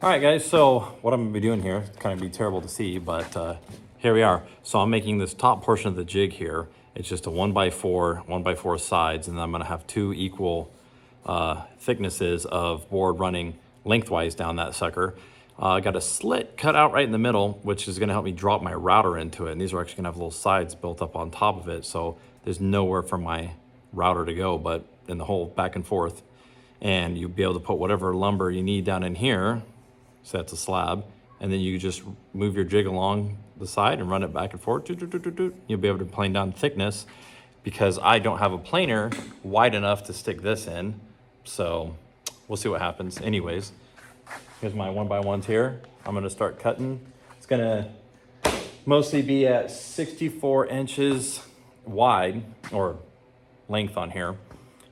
All right, guys, so what I'm gonna be doing here, it's kind of be terrible to see, but here we are. So I'm making this top portion of the jig here. It's just a 1x4 sides, and then I'm gonna have two equal thicknesses of board running lengthwise down that sucker. I got a slit cut out right in the middle, which is gonna help me drop my router into it. And these are actually gonna have little sides built up on top of it. So there's nowhere for my router to go, but in the hole back and forth. And you'll be able to put whatever lumber you need down in here. So that's a slab. And then you just move your jig along the side and run it back and forth. You'll be able to plane down thickness because I don't have a planer wide enough to stick this in. So we'll see what happens. Anyways, here's my 1x1s here. I'm gonna start cutting. It's gonna mostly be at 64 inches wide or length on here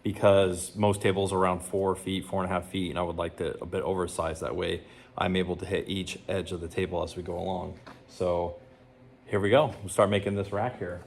because most tables are around 4 feet, 4.5 feet, and I would like it a bit oversized that way. I'm able to hit each edge of the table as we go along. So here we go. We'll start making this rack here.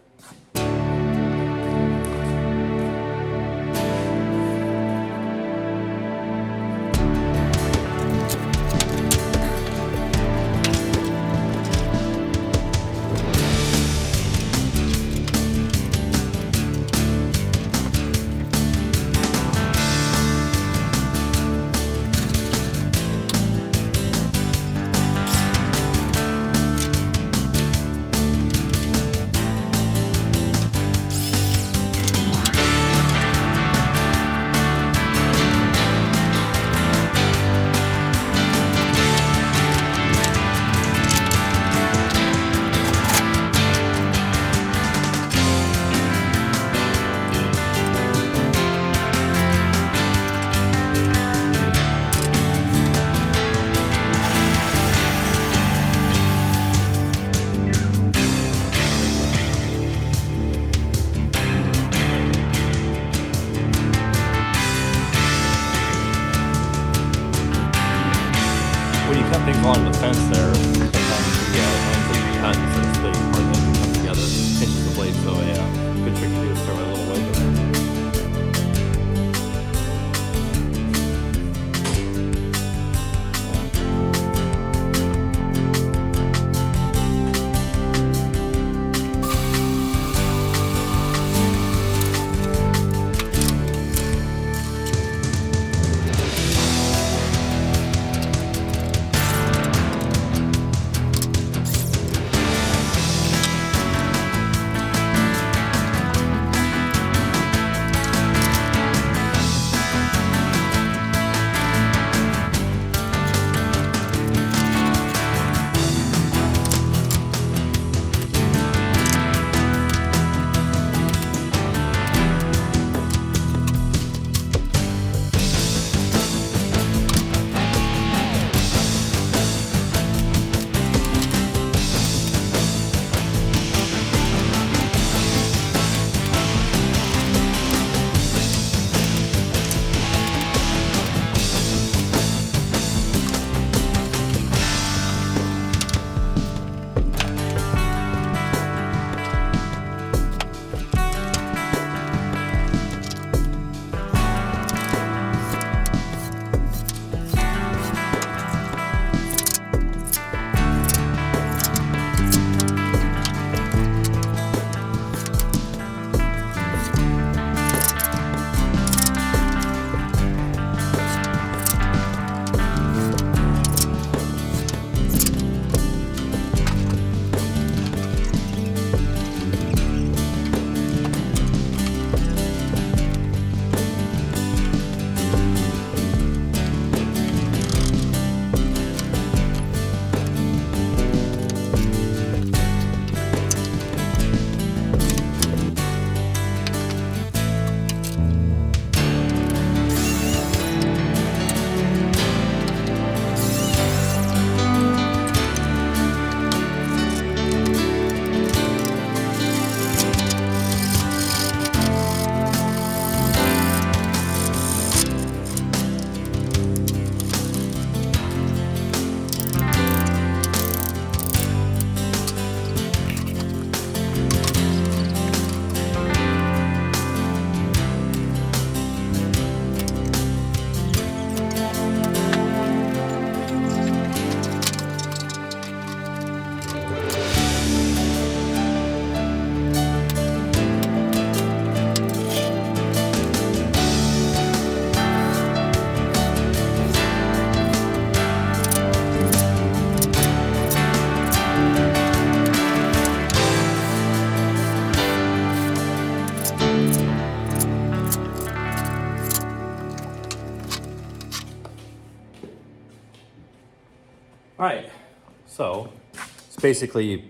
right, so it's basically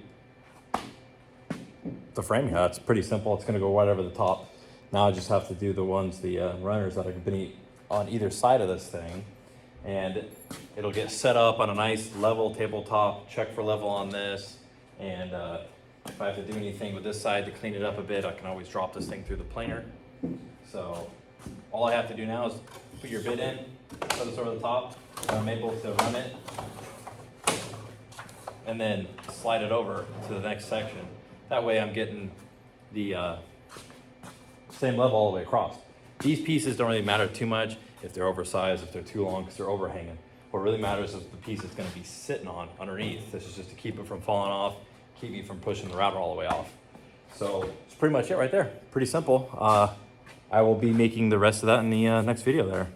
the frame here. It's pretty simple. It's gonna go right over the top. Now I just have to do the runners that are gonna be on either side of this thing, and it'll get set up on a nice level tabletop. Check for level on this, and if I have to do anything with this side to clean it up a bit, I can always drop this thing through the planer. So all I have to do now is put your bit in, put this over the top, and I'm able to run it, and then slide it over to the next section. That way I'm getting the same level all the way across. These pieces don't really matter too much if they're oversized, if they're too long, because they're overhanging. What really matters is the piece it's gonna be sitting on underneath. This is just to keep it from falling off, keep me from pushing the router all the way off. So it's pretty much it right there. Pretty simple. I will be making the rest of that in the next video there.